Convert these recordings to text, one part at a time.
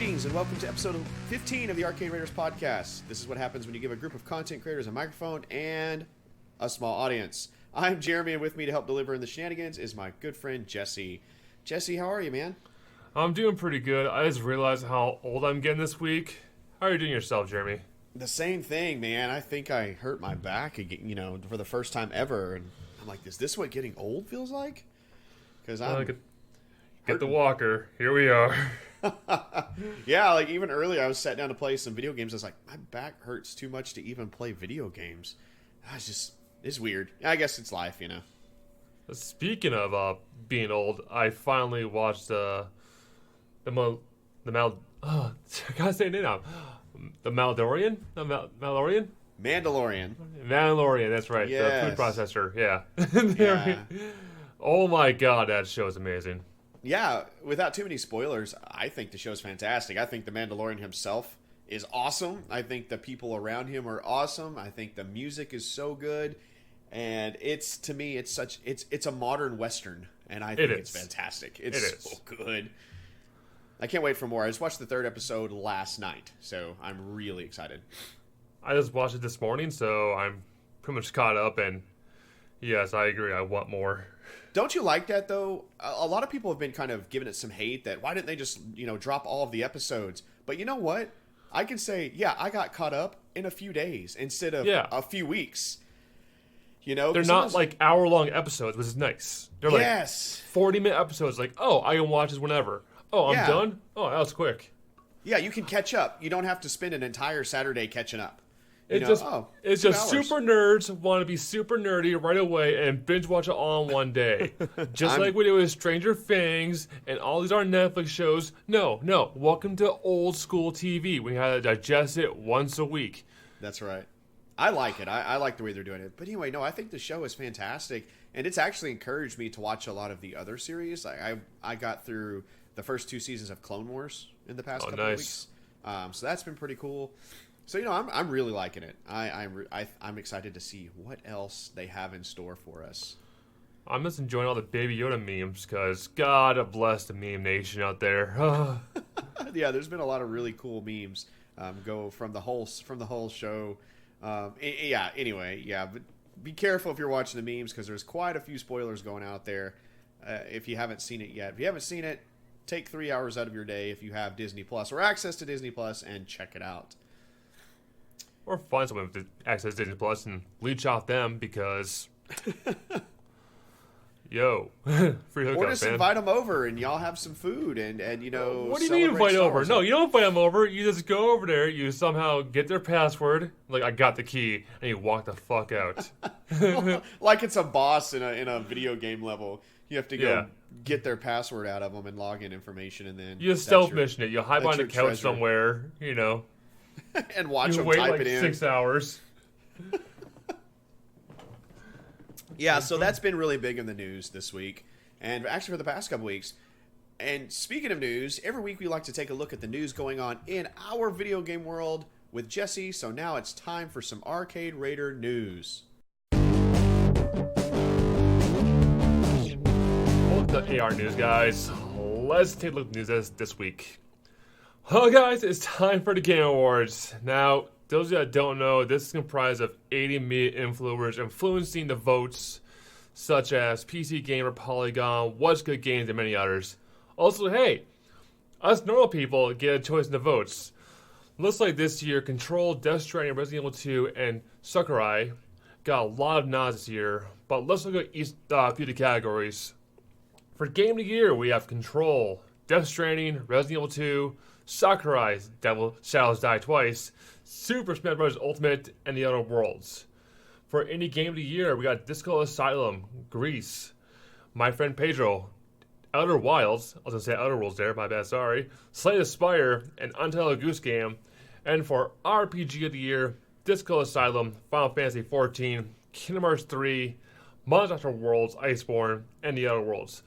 Greetings and welcome to episode 15 of the Arcade Raiders podcast. This is what happens when you give a group of content creators a microphone and a small audience. I'm Jeremy, and with me to help deliver in the shenanigans is my good friend Jesse. Jesse, how are you, man? I'm doing pretty good. I just realized how old I'm getting this week. How are you doing yourself, Jeremy? The same thing, man. I think I hurt my back again, for the first time ever. And I'm like, is this what getting old feels like? Because I'm... Get the walker. Here we are. Yeah, like even earlier I was sat down to play some video games. I was like, my back hurts too much to even play video games. It's weird. I guess it's life, Speaking of being old, I finally watched I gotta say it now. The Mandalorian? Mandalorian, that's right. Yes. The food processor, yeah. Yeah. Oh my god, that show is amazing. Yeah, without too many spoilers, I think the show's fantastic. I think the Mandalorian himself is awesome. I think the people around him are awesome. I think the music is so good. And it's a modern Western, and I think it's fantastic. It's so good. I can't wait for more. I just watched the third episode last night, so I'm really excited. I just watched it this morning, so I'm pretty much caught up, and yes, I agree. I want more. Don't you like that, though? A lot of people have been kind of giving it some hate that why didn't they just, drop all of the episodes? But you know what? I can say, yeah, I got caught up in a few days instead of a few weeks. They're not like hour-long episodes, which is nice. They're like 40-minute episodes. Like, oh, I can watch this whenever. Oh, I'm done? Oh, that was quick. Yeah, you can catch up. You don't have to spend an entire Saturday catching up. It's just super nerds want to be super nerdy right away and binge watch it all in one day. Like we did with Stranger Things and all these other Netflix shows. No. Welcome to old school TV. We had to digest it once a week. That's right. I like it. I like the way they're doing it. But anyway, no, I think the show is fantastic. And it's actually encouraged me to watch a lot of the other series. I got through the first 2 seasons of Clone Wars in the past couple of weeks. So that's been pretty cool. So, I'm really liking it. I'm excited to see what else they have in store for us. I'm just enjoying all the Baby Yoda memes because God bless the meme nation out there. Yeah, there's been a lot of really cool memes go from the whole show. But be careful if you're watching the memes because there's quite a few spoilers going out there if you haven't seen it yet. If you haven't seen it, take 3 hours out of your day if you have Disney Plus or access to Disney Plus and check it out. Or find someone with access to Disney Plus and leech off them because, free hookup, or just invite them over and y'all have some food and What do you mean invite over? No, you don't invite them over. You just go over there. You somehow get their password. Like I got the key, and you walk the fuck out. Like it's a boss in a video game level. You have to go get their password out of them and login information, and then you stealth mission it. You hide behind a couch somewhere. And watch them wait type like it in. 6 hours. Yeah, so that's been really big in the news this week, and actually for the past couple weeks. And speaking of news, every week we like to take a look at the news going on in our video game world with Jesse. So now it's time for some Arcade Raider news. The AR news, guys. Let's take a look at the news this week. Well, guys, it's time for the Game Awards. Now, those of you that don't know, this is comprised of 80 media influencers influencing the votes, such as PC Gamer, Polygon, What's Good Games, and many others. Also, hey, us normal people get a choice in the votes. Looks like this year, Control, Death Stranding, Resident Evil 2, and Sakurai got a lot of nods this year, but let's look at each few of the categories. For Game of the Year, we have Control, Death Stranding, Resident Evil 2, Sakurai, Devil Shadows Die Twice, Super Smash Bros. Ultimate, and The Outer Worlds. For Indie Game of the Year, we got Disco Asylum, Grease, My Friend Pedro, Outer Wilds, I was going to say Outer Worlds there, my bad, sorry, Slay the Spire, and Untitled Goose Game. And for RPG of the Year, Disco Asylum, Final Fantasy XIV, Kingdom Hearts 3, Monster Hunter Worlds, Iceborne, and The Outer Worlds.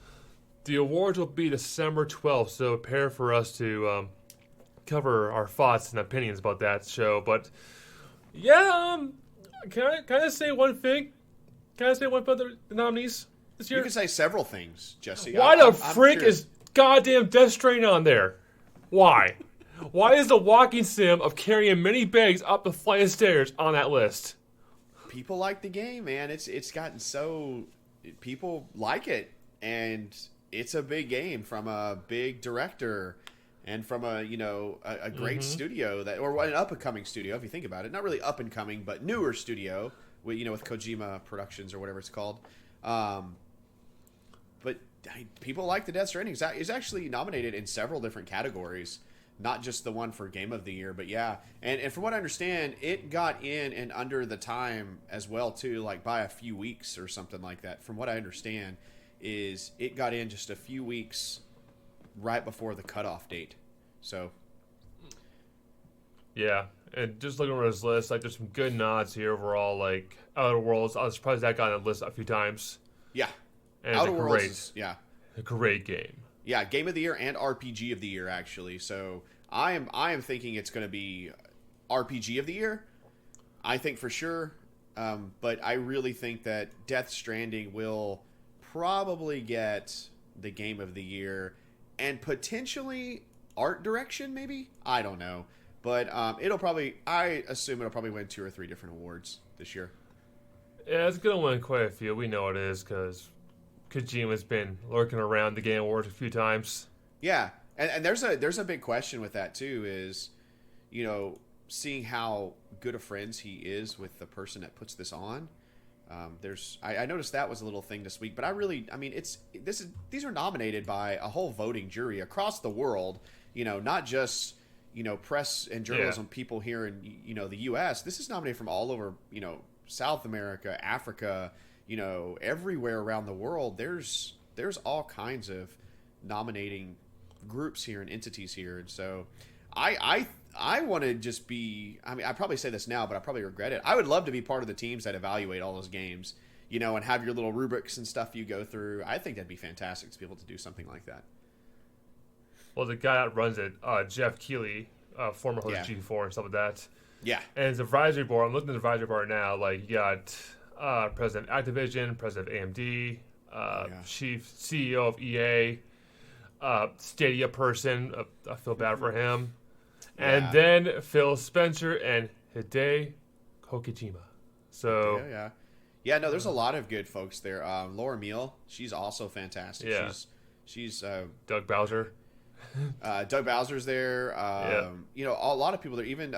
The awards will be December 12th, so prepare for us to cover our thoughts and opinions about that show. But can I say one thing? Can I say one for the nominees this year? You can say several things, Jesse. Why the frick is goddamn Death Stranding on there? Why? Why is the walking sim of carrying many bags up the flight of stairs on that list? People like the game, man. It's gotten so people like it, and it's a big game from a big director and from a a great studio or an up and coming studio if you think about it. Not really up and coming, but newer studio with Kojima Productions or whatever it's called. But people like the Death Stranding. It's actually nominated in several different categories. Not just the one for Game of the Year, but yeah. And from what I understand, it got in and under the time as well, too, like by a few weeks or something like that. From what I understand, is it got in just a few weeks right before the cutoff date. So. Yeah, and just looking over his list, like there's some good nods here overall, like Outer Worlds. I was surprised that got on the list a few times. Yeah. And Outer Worlds a great game. Yeah, Game of the Year and RPG of the Year, actually. So I am thinking it's going to be RPG of the Year. I think for sure. But I really think that Death Stranding will probably get the Game of the Year and potentially art direction, maybe? I don't know. But I assume it'll probably win 2 or 3 different awards this year. Yeah, it's going to win quite a few. We know it is because Kojima's been lurking around the Game Awards a few times. Yeah, and there's a big question with that too. Is seeing how good of friends he is with the person that puts this on. I noticed that was a little thing this week, but these are nominated by a whole voting jury across the world. Not just press and journalism people here in the U.S. This is nominated from all over South America, Africa. Everywhere around the world, there's all kinds of nominating groups here and entities here, and so I want to just be. I probably say this now, but I probably regret it. I would love to be part of the teams that evaluate all those games, and have your little rubrics and stuff you go through. I think that'd be fantastic to be able to do something like that. Well, the guy that runs it, Jeff Keighley, former host of G4 and stuff like that. Yeah, and his advisory board. I'm looking at the advisory board now. Like you got. President of Activision, President of AMD, Chief CEO of EA, Stadia person. I feel bad for him. Yeah. And then Phil Spencer and Hideo Kojima. So yeah. No, there's a lot of good folks there. Laura Meal, she's also fantastic. Yeah. She's Doug Bowser. Doug Bowser's there. A lot of people there. Even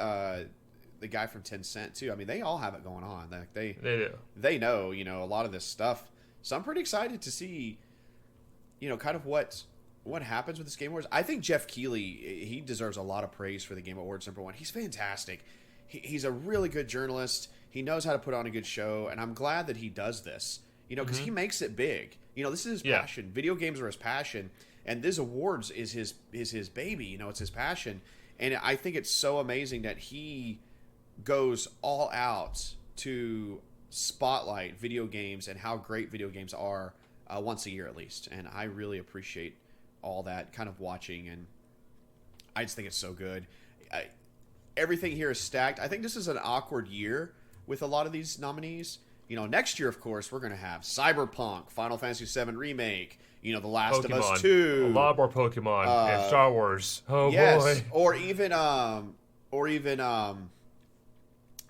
the guy from Tencent too. They all have it going on. Like they do. They know, a lot of this stuff. So I'm pretty excited to see, kind of what happens with this Game Awards. I think Jeff Keighley, he deserves a lot of praise for the Game Awards #1. He's fantastic. He's a really good journalist. He knows how to put on a good show, and I'm glad that he does this. Because he makes it big. This is his passion. Video games are his passion, and this awards is his baby. It's his passion, and I think it's so amazing that he goes all out to spotlight video games and how great video games are once a year at least. And I really appreciate all that kind of watching, and I just think it's so good. Everything here is stacked. I think this is an awkward year with a lot of these nominees. Next year, of course, we're going to have Cyberpunk, Final Fantasy VII Remake, The Last of Us 2. A lot more Pokemon and Star Wars. Oh, boy. Or even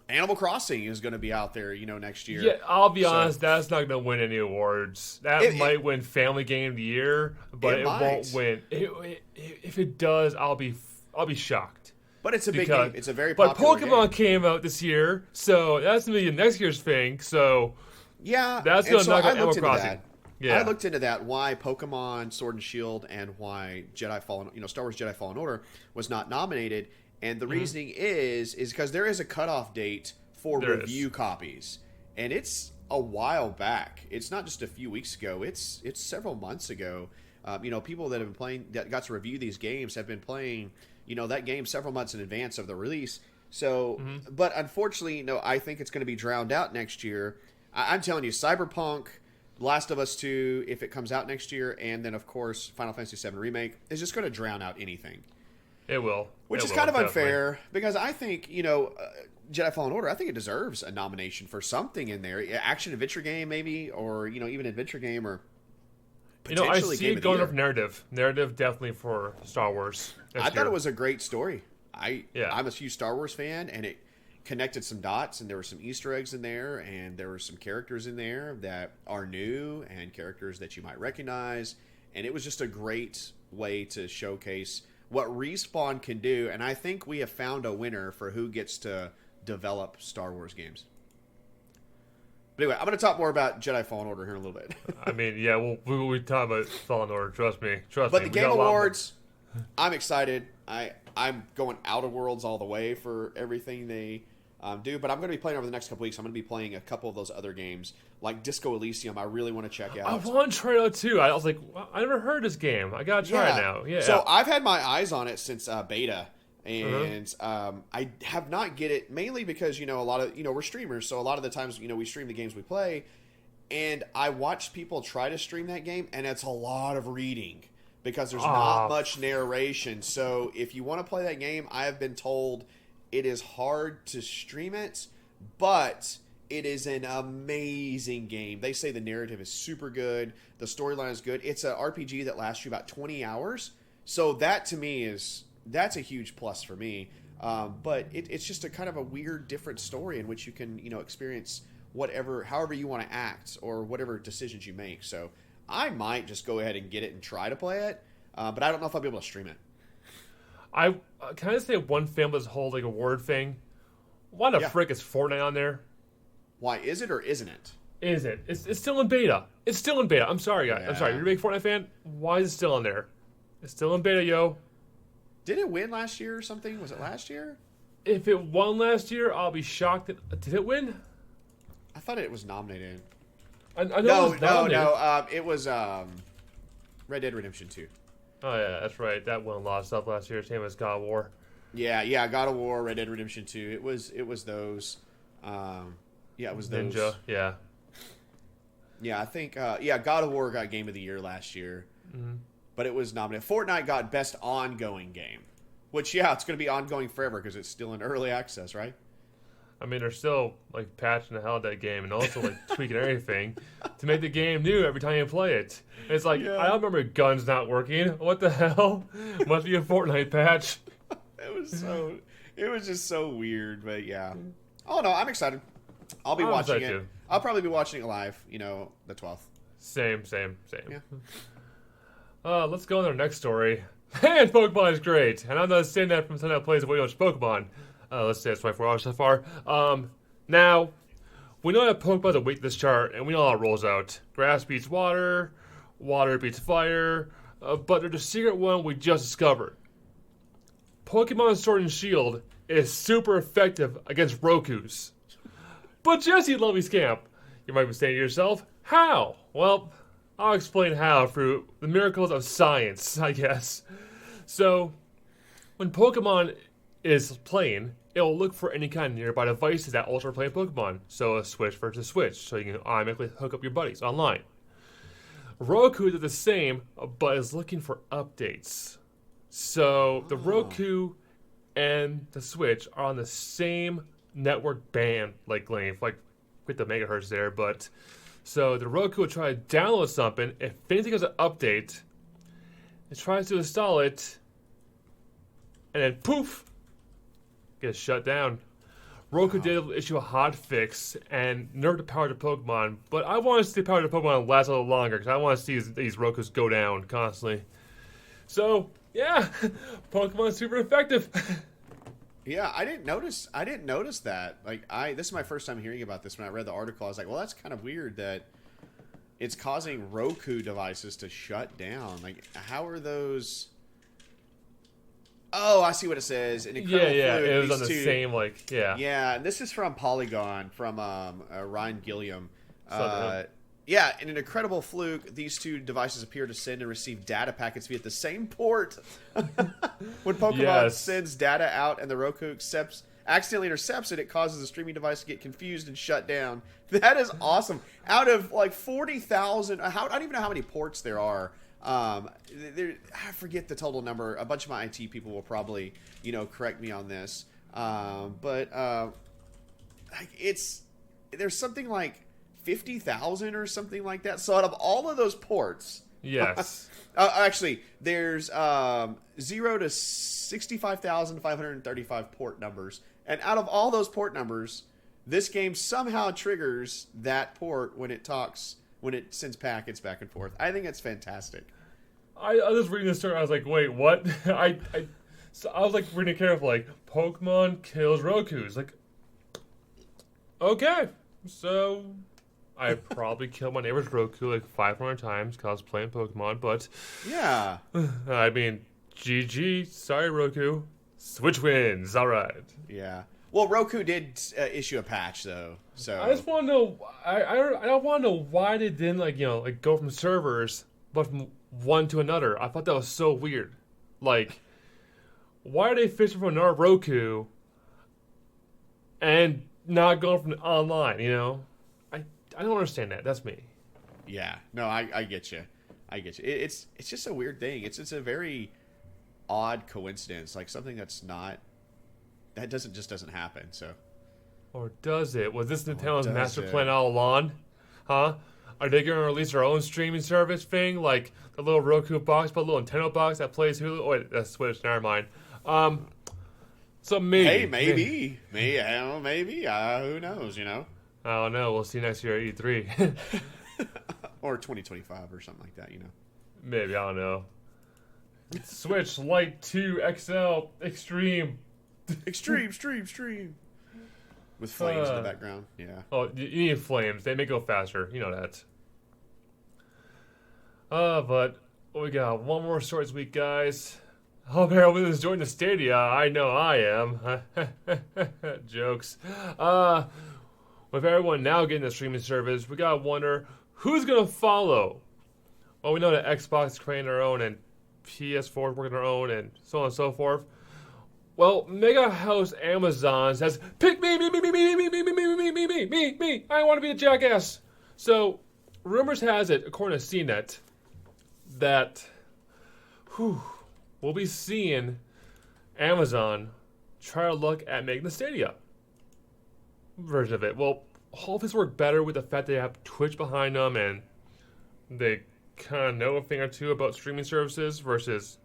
Animal Crossing is going to be out there, next year. Yeah, I'll be honest, that's not going to win any awards. That might win Family Game of the Year, but it won't win. If it does, I'll be shocked. But it's a big game. It's a very popular game. But Pokemon came out this year, so that's going to be next year's thing. So that's going to knock out Animal Crossing. Yeah. I looked into that, why Pokemon Sword and Shield and why Star Wars Jedi Fallen Order was not nominated. And the reasoning is because there is a cutoff date for review copies, and it's a while back. It's not just a few weeks ago. It's several months ago. People that have been playing, that got to review these games, have been playing, that game several months in advance of the release. So, but unfortunately, I think it's going to be drowned out next year. I'm telling you, Cyberpunk, Last of Us 2, if it comes out next year, and then of course Final Fantasy VII Remake is just going to drown out anything. It will. Which is kind of unfair, because I think, Jedi Fallen Order, I think it deserves a nomination for something in there. Action-adventure game, maybe, or, even adventure game, or potentially I see it going up narrative. Narrative definitely for Star Wars. I thought it was a great story. I'm a huge Star Wars fan, and it connected some dots, and there were some Easter eggs in there, and there were some characters in there that are new and characters that you might recognize, and it was just a great way to showcase what Respawn can do, and I think we have found a winner for who gets to develop Star Wars games. But anyway, I'm going to talk more about Jedi Fallen Order here in a little bit. I mean, yeah, we talk about Fallen Order. Trust me. But the Game Awards, I'm excited. I'm going Outer Worlds all the way for everything they do. But I'm going to be playing over the next couple weeks. I'm going to be playing a couple of those other games, like Disco Elysium. I really want to check out. I want to try it out too. I was like, well, I never heard this game. I got to try it now. Yeah. So I've had my eyes on it since beta. And I have not get it mainly because, a lot of, we're streamers. So a lot of the times, we stream the games we play. And I watch people try to stream that game. And it's a lot of reading because there's not much narration. So if you want to play that game, I have been told it is hard to stream it. But it is an amazing game. They say the narrative is super good. The storyline is good. It's an RPG that lasts you about 20 hours. So that to me that's a huge plus for me. But it's just a kind of a weird, different story in which you can, experience however you want to act or whatever decisions you make. So I might just go ahead and get it and try to play it. But I don't know if I'll be able to stream it. I can I say one thing about this whole award thing? Why the frick is Fortnite on there? Why is it or isn't it? Is it? It's still in beta. It's still in beta. I'm sorry, guys. Yeah. I'm sorry. You're a big Fortnite fan. Why is it still on there? It's still in beta, yo. Did it win last year or something? Was it last year? If it won last year, I'll be shocked. Did it win? I thought it was nominated. I know no. It was Red Dead Redemption 2. Oh, yeah, that's right. That won a lot of stuff last year. Same as God of War. Yeah. God of War, Red Dead Redemption 2. It was those. It was those. Ninja, yeah. Yeah, I think. God of War got Game of the Year last year. Mm-hmm. But it was nominated. Fortnite got Best Ongoing Game. Which, it's going to be ongoing forever because it's still in early access, right? I mean, they're still, patching the hell out of that game and also, tweaking everything to make the game new every time you play it. And it's I don't remember guns not working. What the hell? Must be a Fortnite patch. It was just so weird, but yeah. Oh, no, I'm excited. I'll be watching it. Too. I'll probably be watching it live, the 12th. Same. Yeah. Let's go on to our next story. And Pokemon is great. And I'm not saying that from someone that plays way much Pokemon. Let's say it's 24 hours so far. Now, we know that Pokemon's a weight this chart, and we know how it rolls out. Grass beats water, water beats fire, but there's a secret one we just discovered. Pokemon Sword and Shield is super effective against Rokus. But Jesse, lovely scamp, you might be saying to yourself, how? Well, I'll explain how through the miracles of science, I guess. So, when Pokemon is playing, it'll look for any kind of nearby devices that also are playing Pokemon. So a Switch versus Switch, so you can automatically hook up your buddies online. Roku did the same, but is looking for updates. So the Roku and the Switch are on the same network band length, with the megahertz there, but so the Roku will try to download something. If anything has an update, it tries to install it, and then poof, gets shut down. Roku did issue a hot fix and nerfed the power to Pokemon, but I want to see the power to Pokemon last a little longer because I want to see these Rokus go down constantly. So yeah, Pokemon's super effective. Yeah, I didn't notice that. This is my first time hearing about this. When I read the article, I was like, well, that's kind of weird that it's causing Roku devices to shut down. How are those? Oh, I see what it says. An incredible fluke, it was on the same, Yeah, and this is from Polygon, from Ryan Gilliam. In an incredible fluke, these two devices appear to send and receive data packets via the same port. When Pokemon sends data out and the Roku accidentally intercepts it, it causes the streaming device to get confused and shut down. That is awesome. Out of 40,000, I don't even know how many ports there are. I forget the total number. A bunch of my IT people will probably, correct me on this. There's something like 50,000 or something like that. So out of all of those ports Yes. Actually, there's 0 to 65,535 port numbers. And out of all those port numbers, this game somehow triggers that port when it sends packets back and forth. I think it's fantastic. I was reading this story. I was like, wait, what? So I was like reading it carefully. Like, Pokemon kills Rokus. Like, okay. So I probably killed my neighbor's Roku like 500 times because I was playing Pokemon. But yeah, I mean, GG. Sorry, Roku. Switch wins. All right. Yeah. Well, Roku did issue a patch though, so I just want to know. I don't want to know why they didn't go from servers, but from one to another. I thought that was so weird. Like, why are they fishing for another Roku and not going from online? I don't understand that. That's me. Yeah. No, I get you. It's just a weird thing. It's a very odd coincidence, like something doesn't happen. So, or does it? Was this Nintendo's master plan all along? Huh? Are they going to release their own streaming service thing, like the little Roku box, but a little Nintendo box that plays Hulu? Oh, wait, that's Switch. Never mind. So maybe. Hey, maybe. Who knows? I don't know. We'll see next year at E3. Or 2025 or something like that. Maybe, I don't know. Switch Lite 2 XL Extreme. Extreme. With flames in the background. Yeah. Oh, you need flames. They make it go faster. You know that. But we got one more story this week, guys. Hope everyone is enjoying the Stadia. I know I am. Jokes. With everyone now getting the streaming service, we gotta wonder who's gonna follow. Well, we know that Xbox is creating their own and PS4 is working their own and so on and so forth. Well, mega house Amazon says, pick me. I want to be a jackass. So, rumors has it, according to CNET, that we'll be seeing Amazon try to look at making the Stadia version of it. Well, all this work better with the fact they have Twitch behind them and they kind of know a thing or two about streaming services versus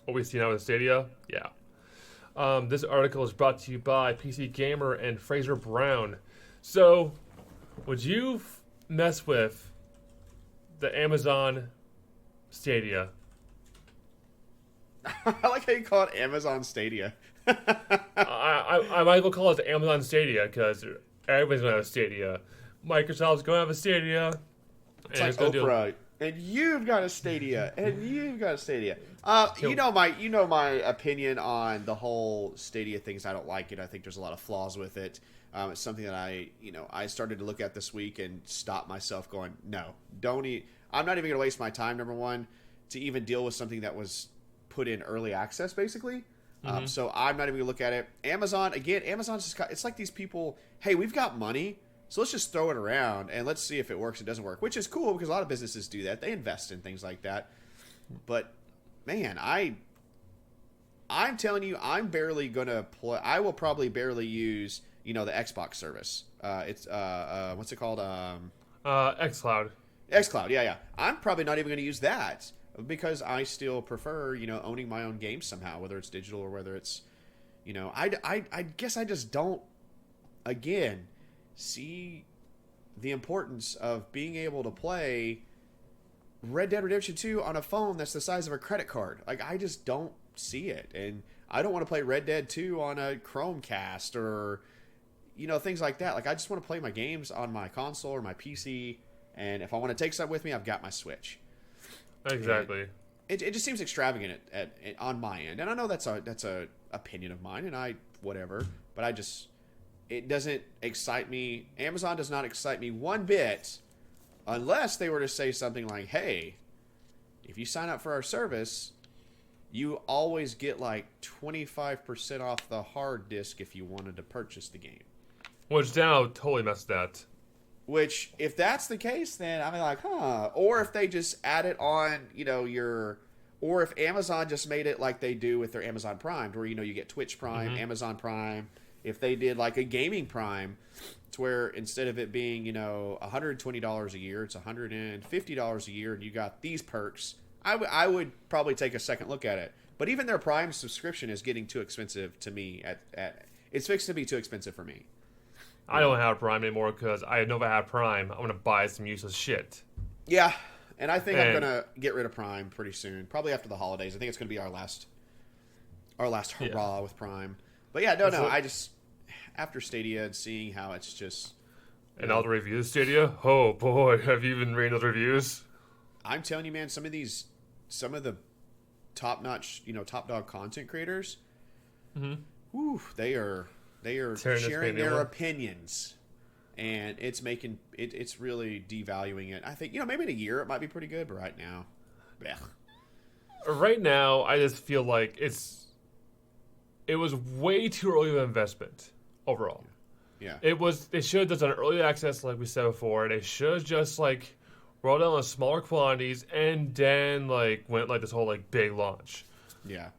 what we see now with Stadia. Yeah. This article is brought to you by PC Gamer and Fraser Brown. So, would you mess with the Amazon Stadia? I like how you call it Amazon Stadia. I might as well call it the Amazon Stadia because everybody's going to have a Stadia. Microsoft's going to have a Stadia. It's like Oprah. And you've got a Stadia. You know my opinion on the whole Stadia things. I don't like it. I think there's a lot of flaws with it. It's something that I started to look at this week and stop myself going, no, don't eat. I'm not even going to waste my time, number one, to even deal with something that was put in early access, basically. Mm-hmm. So I'm not even going to look at it. Amazon's just it's like these people, hey, we've got money. So let's just throw it around and let's see if it works or doesn't work, which is cool because a lot of businesses do that. They invest in things like that. But, man, I'm telling you, I'm barely going to play. I will probably barely use, the Xbox service. It's, what's it called? xCloud. xCloud, yeah. I'm probably not even going to use that because I still prefer, owning my own games somehow, whether it's digital or whether it's, I guess I just don't, again, see the importance of being able to play Red Dead Redemption 2 on a phone that's the size of a credit card. Like, I just don't see it. And I don't want to play Red Dead 2 on a Chromecast or, things like that. Like, I just want to play my games on my console or my PC. And if I want to take something with me, I've got my Switch. Exactly. It just seems extravagant on my end. And I know that's a opinion of mine, and whatever. But it doesn't excite me. Amazon does not excite me one bit unless they were to say something like, hey, if you sign up for our service, you always get like 25% off the hard disk if you wanted to purchase the game. Which now totally messed that. Which, if that's the case, then I'm like, huh. Or if they just add it on, or if Amazon just made it like they do with their Amazon Prime, where, you get Twitch Prime, Amazon Prime, if they did like a gaming Prime, to where instead of it being, $120 a year, it's $150 a year, and you got these perks, I would probably take a second look at it. But even their Prime subscription is getting too expensive to me. It's fixed to be too expensive for me. I don't have Prime anymore because I know if I have Prime, I'm going to buy some useless shit. Yeah, and I think I'm going to get rid of Prime pretty soon. Probably after the holidays. I think it's going to be our last hurrah with Prime. But yeah, I just, after Stadia and seeing how it's just... And all the reviews, Stadia? Oh boy, have you been reading those reviews? I'm telling you, man, some of the top-notch, top dog content creators, they are sharing their opinions, and it's making it's really devaluing it. I think maybe in a year it might be pretty good, but right now, blech. Right now, I just feel like it was way too early of an investment overall. Yeah, they should have done early access like we said before. They should have just rolled out on smaller quantities and then went this whole big launch. Yeah.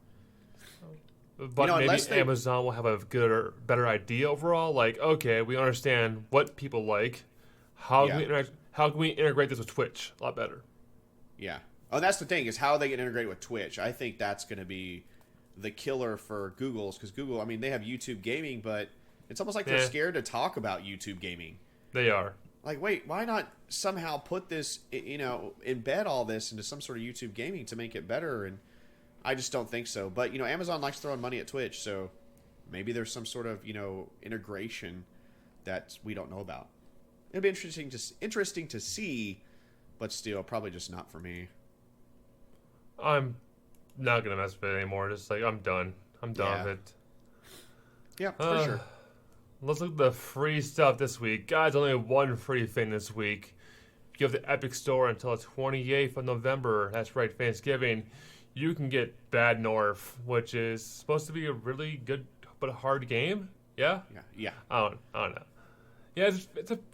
But maybe Amazon will have a better idea overall. Okay, we understand what people like. How can we integrate this with Twitch a lot better? Yeah. Oh, that's the thing, is how they get integrated with Twitch. I think that's going to be the killer for Google's, because Google, they have YouTube gaming, but it's almost like they're scared to talk about YouTube gaming. They are. Wait, why not somehow put this, embed all this into some sort of YouTube gaming to make it better? And I just don't think so. But, Amazon likes throwing money at Twitch, so maybe there's some sort of, integration that we don't know about. It'll be interesting to see, but still, probably just not for me. I'm not going to mess with it anymore. Just I'm done. I'm done with it. Yeah, for sure. Let's look at the free stuff this week. Guys, only one free thing this week. If you have the Epic Store until the 28th of November, that's right, Thanksgiving, you can get Bad North, which is supposed to be a really good but a hard game. Yeah? Yeah. I don't know. Yeah,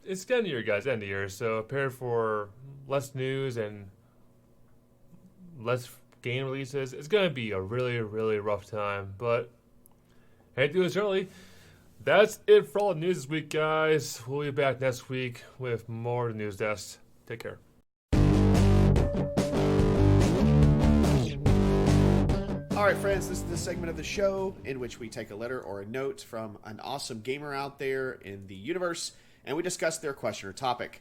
it's the end of year, guys, end of year, so prepare for less news and less game releases. It's going to be a really, really rough time, but hey, do this early. That's it for all the news this week, guys. We'll be back next week with more of the news desk. Take care. All right, friends, this is the segment of the show in which we take a letter or a note from an awesome gamer out there in the universe, and we discuss their question or topic.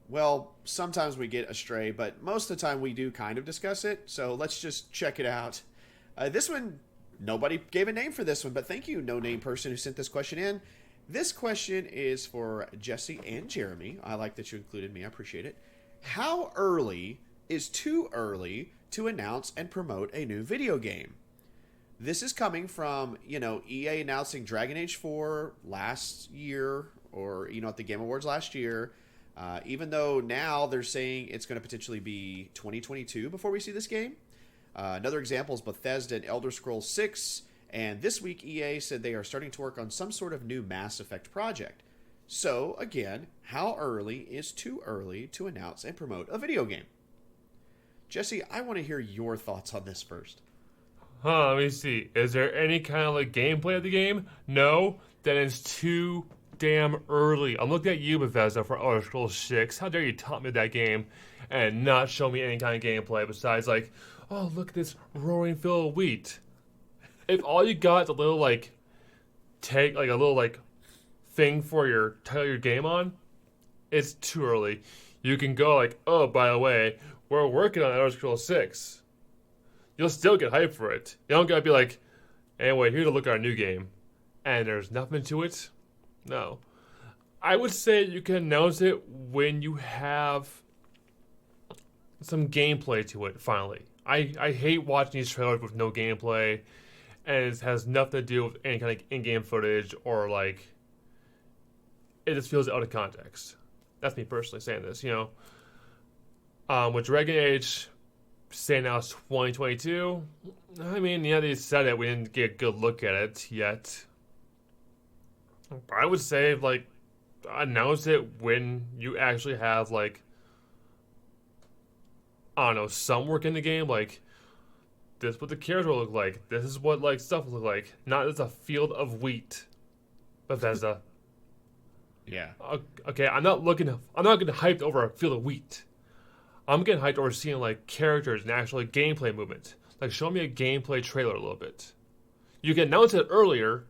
Well, sometimes we get astray, but most of the time we do kind of discuss it, so let's just check it out. This one, nobody gave a name for this one, but thank you, no-name person who sent this question in. This question is for Jessee and Jeremy. I like that you included me. I appreciate it. How early is too early to announce and promote a new video game? This is coming from, EA announcing Dragon Age 4 last year, or, at the Game Awards last year. Even though now they're saying it's going to potentially be 2022 before we see this game. Another example is Bethesda and Elder Scrolls 6. And this week, EA said they are starting to work on some sort of new Mass Effect project. So, again, how early is too early to announce and promote a video game? Jesse, I want to hear your thoughts on this first. Let me see. Is there any kind of gameplay of the game? No. Then it's too damn early. I'm looking at you, Bethesda, for Elder Scrolls 6. How dare you taunt me that game and not show me any kind of gameplay besides oh, look at this roaring field of wheat. If all you got is a little take a little thing for your title your game on, it's too early. You can go oh, by the way, we're working on Elder Scrolls 6. You'll still get hyped for it. You don't gotta be anyway, here to look at our new game, and there's nothing to it. No. I would say you can announce it when you have some gameplay to it, finally. I hate watching these trailers with no gameplay, and it has nothing to do with any kind of in-game footage, or it just feels out of context. That's me personally saying this, with Dragon Age, saying now it's 2022, they said it, we didn't get a good look at it yet. I would say, announce it when you actually have, some work in the game, this is what the characters will look like, this is what, stuff will look like, not as a field of wheat. Bethesda. Yeah. Okay, I'm not getting hyped over a field of wheat. I'm getting hyped over seeing like characters and actually gameplay movement. Like, show me a gameplay trailer a little bit. You can announce it earlier.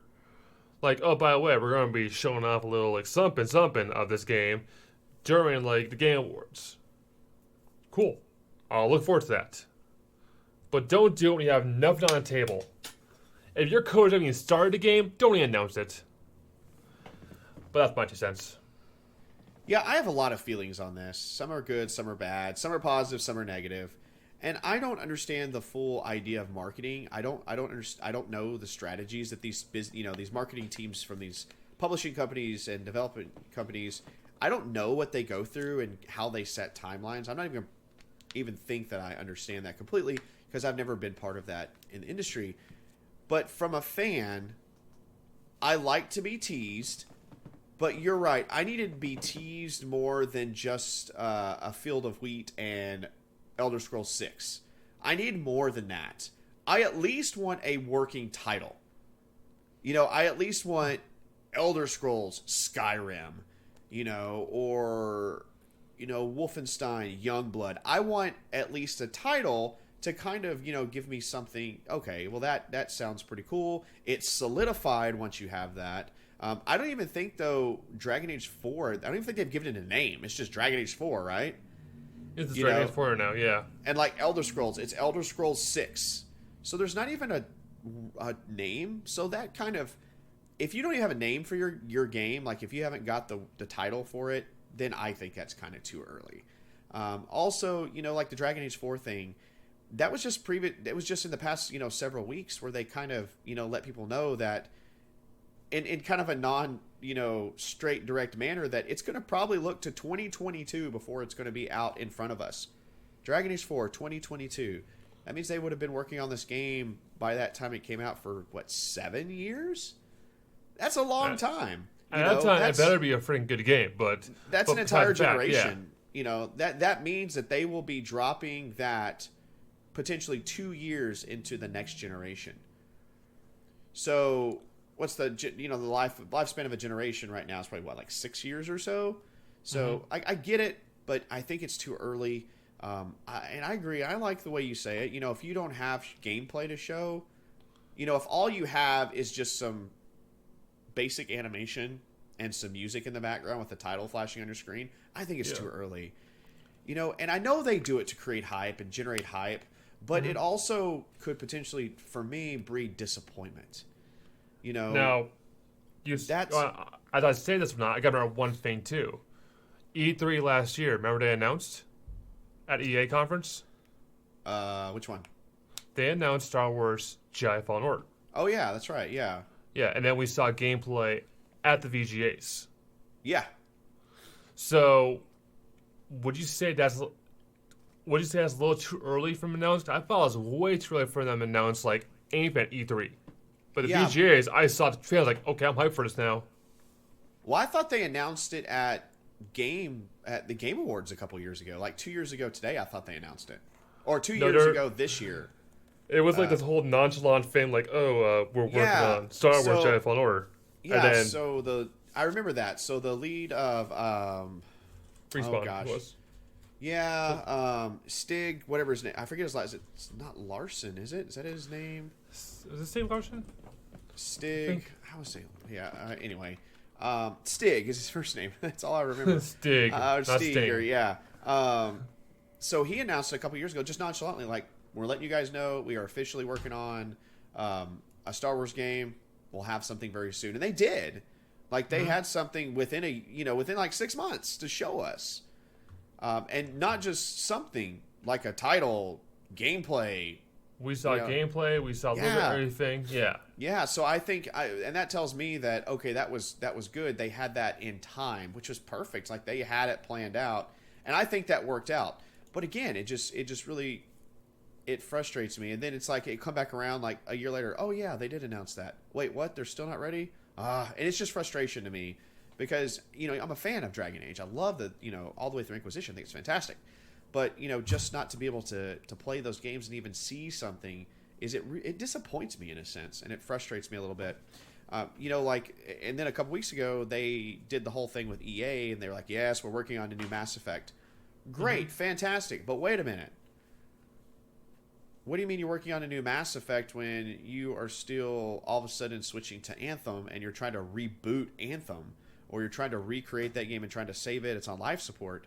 Like, oh, by the way, we're going to be showing off a little like something of this game during like the Game Awards. Cool. I'll look forward to that. But don't do it when you have nothing on the table. If your coach hasn't even started the game, don't even announce it. But that's my 2 cents. Yeah, I have a lot of feelings on this. Some are good, some are bad, some are positive, some are negative. And I don't understand the full idea of marketing. I don't know the strategies that these marketing teams from these publishing companies and development companies, I don't know what they go through and how they set timelines. I'm not even think that I understand that completely because I've never been part of that in the industry. But from a fan, I like to be teased. But you're right. I needed to be teased more than just a field of wheat and Elder Scrolls 6. I need more than that. I at least want a working title. I at least want Elder Scrolls Skyrim, or Wolfenstein Youngblood. I want at least a title to kind of, give me something. Okay, well that sounds pretty cool. It's solidified once you have that. I don't even think, though, Dragon Age 4, I don't even think they've given it a name. It's just Dragon Age 4, right? It's Dragon Age 4 now, yeah. And like Elder Scrolls, it's Elder Scrolls 6. So there's not even a name. So that kind of, if you don't even have a name for your game, like if you haven't got the title for it, then I think that's kind of too early. Also, like the Dragon Age 4 thing, that was just it was just in the past, several weeks where they kind of, let people know that in kind of a non, straight direct manner that it's going to probably look to 2022 before it's going to be out in front of us. Dragon Age 4, 2022. That means they would have been working on this game by that time it came out for, 7 years? That's a long time. At that time, it better be a freaking good game, but... That's an entire generation. Yeah. That means that they will be dropping that potentially 2 years into the next generation. So... what's the lifespan of a generation right now is probably 6 years or so. So I get it, but I think it's too early. And I agree. I like the way you say it. If you don't have gameplay to show, if all you have is just some basic animation and some music in the background with the title flashing on your screen, I think it's too early. And I know they do it to create hype and generate hype, but it also could potentially, for me, breed disappointment. Now, as I say this or not, I got to remember one thing too. E3 last year, remember they announced at EA conference? Which one? They announced Star Wars Jedi Fallen Order. Oh yeah, that's right. Yeah. Yeah, and then we saw gameplay at the VGAs. Yeah. So, would you say that's a little too early from announced? I thought it was way too early for them to announce anything at E3. But the VGAs, I saw the trailer, okay, I'm hyped for this now. Well, I thought they announced it at the Game Awards a couple years ago. 2 years ago today, I thought they announced it. Or 2 years ago this year. It was this whole nonchalant thing, we're working on Star Wars Jedi Fallen Order. Yeah, I remember that. So the lead of... Respawn was. Yeah, Stig, whatever his name. I forget his last. It's not Larson, is it? Is that his name? Is his name Larson? Stig. How was it? Yeah. Anyway, Stig is his first name. That's all I remember. Stig. Stig. Yeah. So he announced a couple years ago, just nonchalantly, we're letting you guys know we are officially working on a Star Wars game. We'll have something very soon, and they did. They had something within 6 months to show us. And not just something like a title, gameplay. We saw gameplay. We saw a little bit of everything. Yeah. Yeah. So I think, and that tells me that that was good. They had that in time, which was perfect. They had it planned out, and I think that worked out. But again, it just really, it frustrates me. And then it's it come back around a year later. Oh yeah, they did announce that. Wait, what? They're still not ready? And it's just frustration to me. Because, I'm a fan of Dragon Age. I love all the way through Inquisition. I think it's fantastic. But, just not to be able to play those games and even see something, it disappoints me in a sense. And it frustrates me a little bit. And then a couple weeks ago, they did the whole thing with EA, and they were like, yes, we're working on a new Mass Effect. Great, fantastic, but wait a minute. What do you mean you're working on a new Mass Effect when you are still all of a sudden switching to Anthem, and you're trying to reboot Anthem, or you're trying to recreate that game and trying to save it, it's on life support.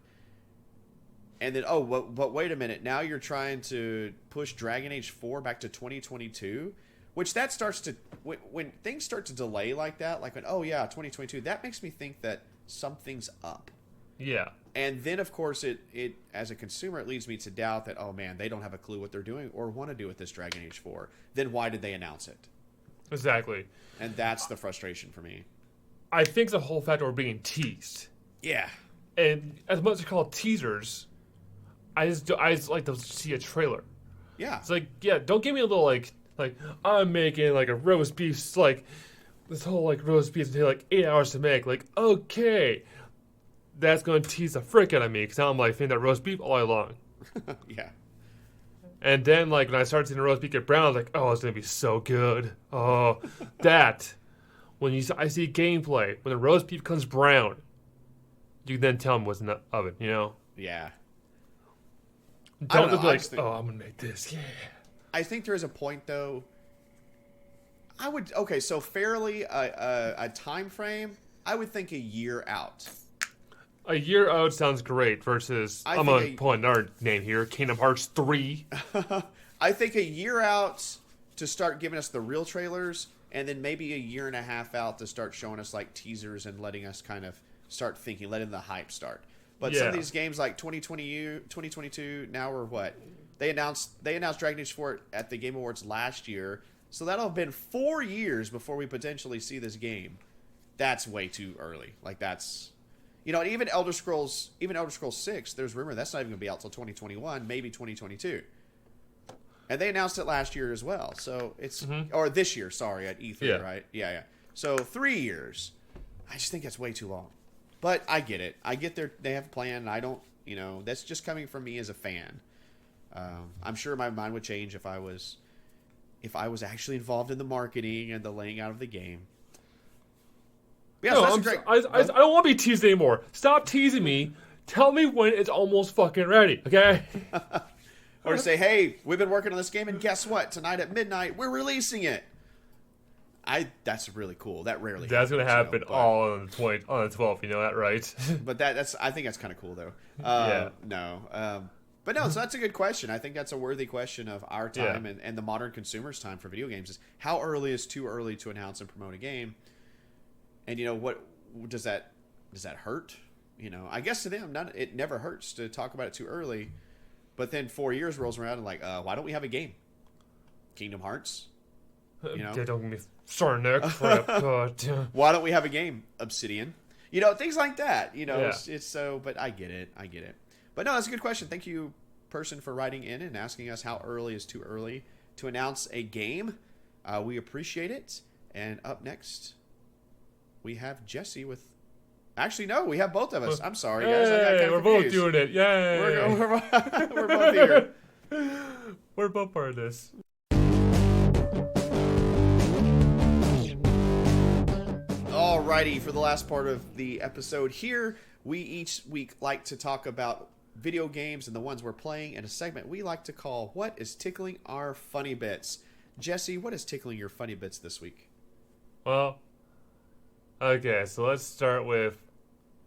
And then, but wait a minute, now you're trying to push Dragon Age 4 back to 2022? Which that starts to, when things start to delay like that, like when, 2022, that makes me think that something's up. Yeah. And then, of course, it as a consumer, it leads me to doubt that, oh man, they don't have a clue what they're doing or want to do with this Dragon Age 4. Then why did they announce it? Exactly. And that's the frustration for me. I think the whole fact that we're being teased. Yeah. And as much as they're called teasers, I just like to see a trailer. Yeah. It's like, yeah, don't give me a little like I'm making like a roast beef, like this whole like roast beef take like 8 hours to make. Like, okay, that's going to tease the frick out of me because I'm like thinking that roast beef all day long. Yeah. And then like when I started seeing the roast beef get brown, I was like, oh, it's gonna be so good. Oh, that when I see gameplay when the roast beef comes brown, you can then tell them what's in the oven. You know? Yeah. Don't be like, oh, I'm gonna make this. Yeah. I think there is a point though. So fairly a time frame, I would think a year out. A year out sounds great versus, I'm going to pull another name here, Kingdom Hearts 3. I think a year out to start giving us the real trailers, and then maybe a year and a half out to start showing us like teasers and letting us kind of start thinking, letting the hype start. But some of these games like 2022, now we're what? They announced Dragon Age 4 at the Game Awards last year, so that'll have been 4 years before we potentially see this game. That's way too early. Like that's, and even Elder Scrolls 6, there's rumor that's not even going to be out till 2021, maybe 2022. And they announced it last year as well. So it's or this year, sorry, at E3, right? Yeah. So 3 years. I just think that's way too long. But I get it. I get they have a plan, and I don't, that's just coming from me as a fan. I'm sure my mind would change if I was actually involved in the marketing and the laying out of the game. But yeah, no, I don't want to be teased anymore. Stop teasing me. Tell me when it's almost fucking ready, okay? Or say, hey, we've been working on this game, and guess what? Tonight at midnight, we're releasing it. That's really cool. That rarely happens. That's going to happen all on the 12th. You know that, right? But I think that's kind of cool, though. No. But no, so that's a good question. I think that's a worthy question of our time and the modern consumer's time for video games is how early is too early to announce and promote a game? And what does that hurt? I guess to them, it never hurts to talk about it too early. But then 4 years rolls around and like, why don't we have a game? Kingdom Hearts? They don't give me sore neck. Why don't we have a game? Obsidian. Things like that. It's so, but I get it. But no, that's a good question. Thank you, person, for writing in and asking us how early is too early to announce a game. We appreciate it. And up next, we have Jesse with... Actually, no, we have both of us. I'm sorry, guys. Hey, we're both doing it. Yay! We're both here. We're both part of this. Alrighty, for the last part of the episode here, we each week like to talk about video games and the ones we're playing in a segment we like to call What is Tickling Our Funny Bits? Jesse, what is tickling your funny bits this week? Well, okay, so let's start with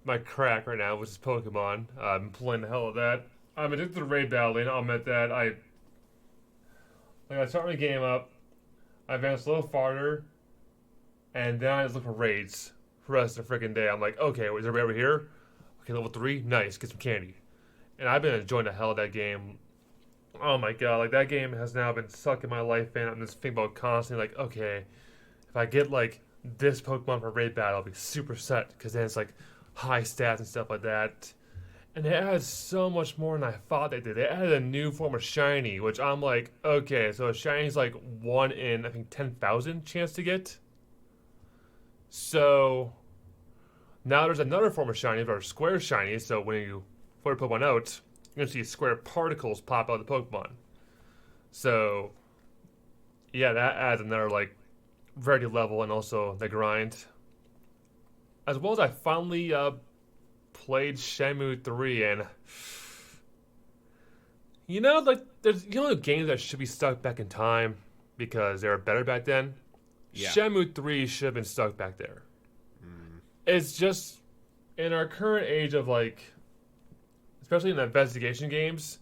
my crack right now, which is Pokemon. I've been playing the hell of that. I'm addicted to raid battling. I'll admit that. I start my game up, I advance a little farther, and then I just look for raids for the rest of the freaking day. I'm like, okay, is everybody over here? Okay, level 3, nice, get some candy. And I've been enjoying the hell of that game. Oh my god, like that game has now been sucking my life in. I'm just thinking about constantly like, okay, if I get like this Pokemon for raid battle, I'll be super set because then it's like high stats and stuff like that. And they added so much more than I thought they did. They added a new form of shiny, which I'm like, okay, so a shiny's like 1 in, I think, 10,000 chance to get. So now there's another form of shiny, or square shiny, so when you put a Pokemon out, you're going to see square particles pop out of the Pokemon. So, yeah, that adds another, like, variety level and also the grind. As well as I finally played Shenmue 3, and there's games that should be stuck back in time because they were better back then. Yeah. Shenmue 3 should have been stuck back there. It's just in our current age of especially in the investigation games,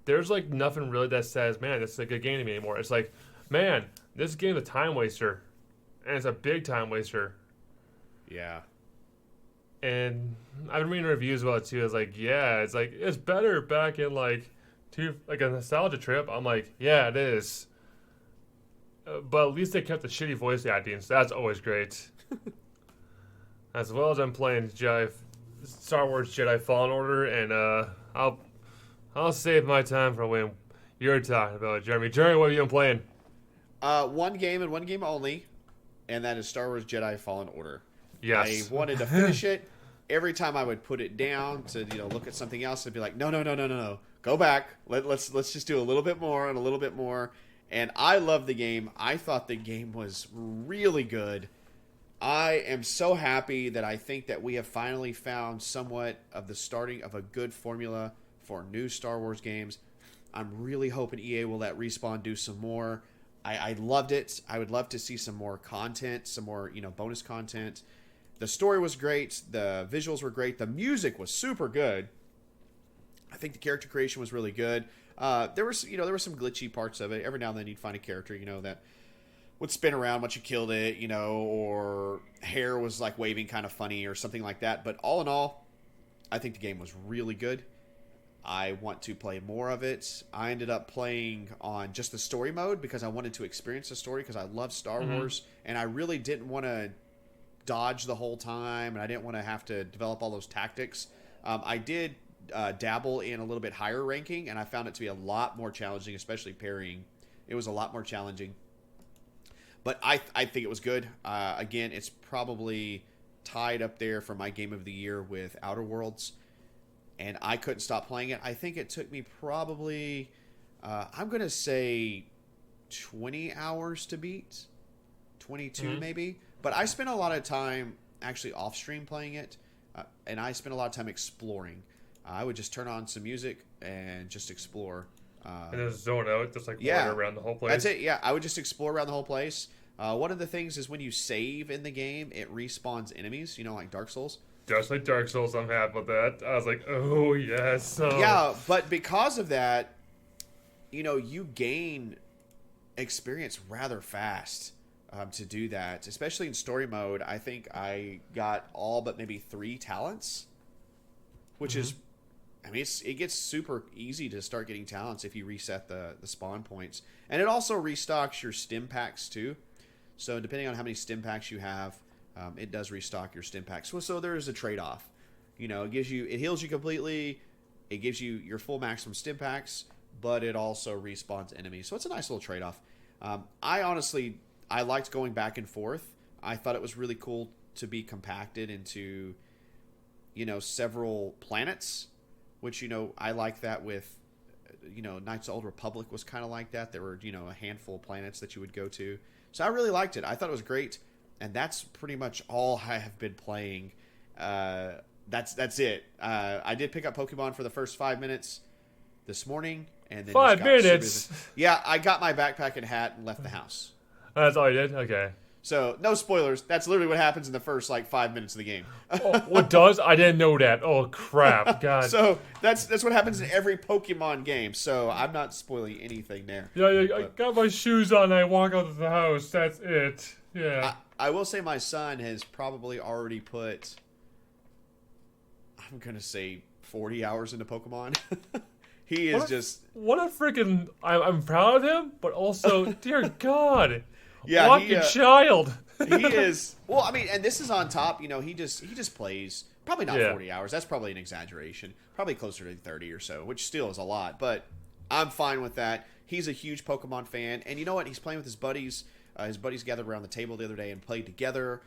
there's nothing really that says, man, this is a good game to me anymore. It's like, man, this game's a time waster, and it's a big time waster. Yeah. And I've been reading reviews about it too. It's better back in a nostalgia trip. I'm like, yeah, it is. But at least they kept the shitty voice acting, so that's always great. As well as I'm playing Star Wars Jedi Fallen Order, and I'll save my time for when you're talking about it, Jeremy. Jeremy, what have you been playing? One game and one game only, and that is Star Wars Jedi Fallen Order. Yes. I wanted to finish it. Every time I would put it down to look at something else, I'd be like, no, go back. Let's just do a little bit more and a little bit more. And I love the game. I thought the game was really good. I am so happy that I think that we have finally found somewhat of the starting of a good formula for new Star Wars games. I'm really hoping EA will let Respawn do some more. I loved it. I would love to see some more content, some more bonus content. The story was great. The visuals were great. The music was super good. I think the character creation was really good. There were some glitchy parts of it. Every now and then you'd find a character, that would spin around once you killed it, or hair was waving kind of funny or something like that. But all in all, I think the game was really good. I want to play more of it. I ended up playing on just the story mode because I wanted to experience the story because I love Star Wars, and I really didn't want to dodge the whole time, and I didn't want to have to develop all those tactics. I did dabble in a little bit higher ranking, and I found it to be a lot more challenging, especially parrying. It was a lot more challenging. But I think it was good. Again, it's probably tied up there for my game of the year with Outer Worlds, and I couldn't stop playing it. I think it took me probably, I'm going to say 20 hours to beat. 22 maybe. But I spent a lot of time actually off stream playing it, and I spent a lot of time exploring. I would just turn on some music and just explore. And just zone out, just wander around the whole place. That's it, yeah. I would just explore around the whole place. One of the things is when you save in the game, it respawns enemies, like Dark Souls. Just like Dark Souls, I'm happy with that. I was like, oh, yes. Oh. Yeah, but because of that, you gain experience rather fast. To do that, especially in story mode. I think I got all but maybe 3 talents, which is, it gets super easy to start getting talents if you reset the spawn points. And it also restocks your stim packs too. So depending on how many stim packs you have, it does restock your stim packs. So there is a trade-off. It heals you completely. It gives you your full maximum stim packs, but it also respawns enemies. So it's a nice little trade-off. I liked going back and forth. I thought it was really cool to be compacted into, several planets, which, I like that with, Knights of the Old Republic was kind of like that. There were, a handful of planets that you would go to. So I really liked it. I thought it was great. And that's pretty much all I have been playing. That's it. I did pick up Pokemon for the first 5 minutes this morning. And then 5 minutes? Yeah, I got my backpack and hat and left the house. That's all you did? Okay. So, no spoilers. That's literally what happens in the first, 5 minutes of the game. Oh, what does? I didn't know that. Oh, crap. God. So, that's what happens in every Pokemon game. So, I'm not spoiling anything there. Yeah, I got my shoes on and I walk out of the house. That's it. Yeah. I will say my son has probably already put, I'm going to say, 40 hours into Pokemon. He is What a freaking... I'm proud of him, but also, dear God... Yeah, what a child! He is. Well, and this is on top. He just plays probably not 40 hours. That's probably an exaggeration. Probably closer to 30 or so, which still is a lot. But I'm fine with that. He's a huge Pokemon fan, and you know what? He's playing with his buddies. His buddies gathered around the table the other day and played together.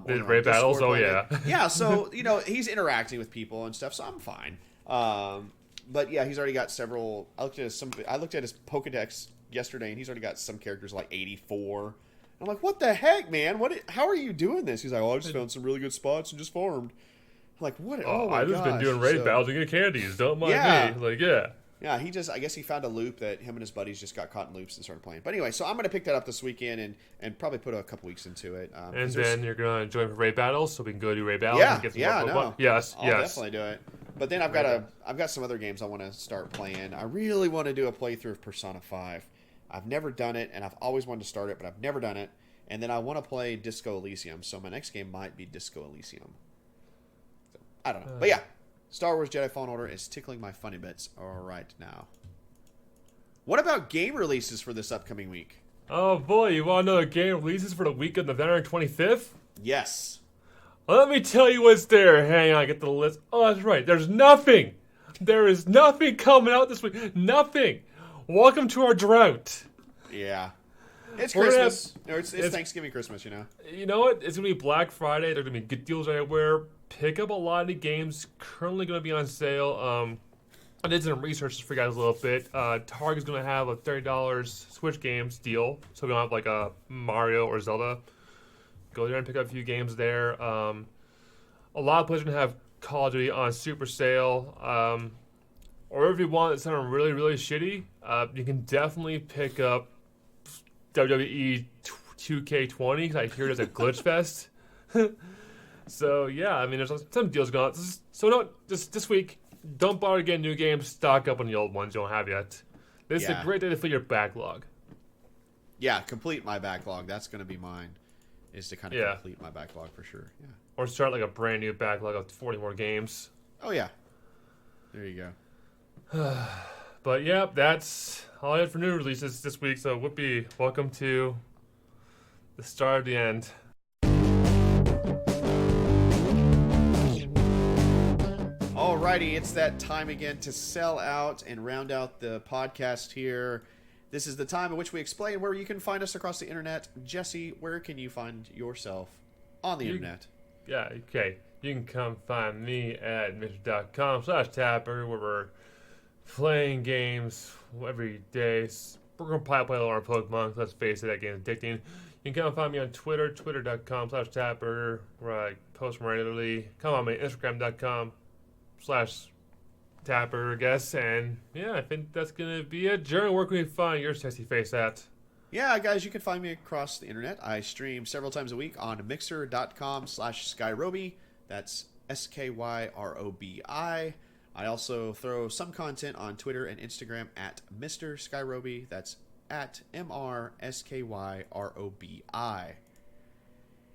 Did raid battles? Oh yeah. Yeah. So he's interacting with people and stuff. So I'm fine. But yeah, he's already got several. I looked at his Pokedex yesterday, and he's already got some characters 84. I'm like, what the heck, man? How are you doing this? He's like, oh, I just found some really good spots and just farmed. I'm like, what? Oh my I've just been doing raid battles and getting candies. Don't mind me. Like, yeah. Yeah, I guess he found a loop that him and his buddies just got caught in loops and started playing. But anyway, so I'm going to pick that up this weekend and probably put a couple weeks into it. And then you're going to join for raid battles, so we can go do raid battles. Yeah, and get some no. Yes, I'll definitely do it. But then I've got some other games I want to start playing. I really want to do a playthrough of Persona 5. I've never done it, and I've always wanted to start it, but I've never done it. And then I want to play Disco Elysium, so my next game might be Disco Elysium. So, I don't know. But yeah, Star Wars Jedi Fallen Order is tickling my funny bits right now. What about game releases for this upcoming week? Oh boy, you want to know the game releases for the week of November 25th? Yes. Let me tell you what's there. Hang on, I get the list. Oh, that's right. There's nothing. There is nothing coming out this week. Nothing. Welcome to our drought. Yeah. It's Christmas. It's Thanksgiving, Christmas, you know. You know what? It's going to be Black Friday. There are going to be good deals everywhere. Pick up a lot of the games currently going to be on sale. I did some research for you guys a little bit. Target's going to have a $30 Switch games deal. So we don't have like a Mario or Zelda. Go there and pick up a few games there. A lot of places are going to have Call of Duty on super sale. Or if you want something really, really shitty, you can definitely pick up WWE 2K20 because I hear there's a glitch fest. So yeah, I mean there's some deals going on. So this week, don't bother getting new games. Stock up on the old ones you don't have yet. This is a great day to fill your backlog. Yeah, complete my backlog. That's going to be mine. Is to kind of complete my backlog for sure. Yeah. Or start like a brand new backlog of 40 more games. Oh yeah. There you go. But yeah, that's all I had for new releases this week. So Whoopi, welcome to the start of the end. Alrighty, it's that time again to sell out and round out the podcast here. This is the time in which we explain where you can find us across the internet. Jesse, where can you find yourself on the internet? Yeah, okay. You can come find me at mr.com/tapper where we're playing games every day. We're going to probably play a lot of Pokemon. Let's face it, that game is addicting. You can come find me on Twitter, twitter.com/tapper where I post more regularly. Come on me, instagram.com/tapper, I guess. And yeah, I think that's going to be it. Jeremy, where can we find your sexy face at? Yeah, guys, you can find me across the internet. I stream several times a week on mixer.com/Skyroby. That's SKYROBI. I also throw some content on Twitter and Instagram at Mr. Skyroby. That's at MRSKYROBI.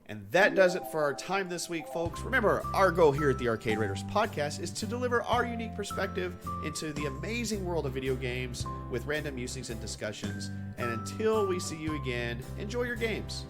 And that does it for our time this week, folks. Remember, our goal here at the Arcade Raiders podcast is to deliver our unique perspective into the amazing world of video games with random musings and discussions. And until we see you again, enjoy your games.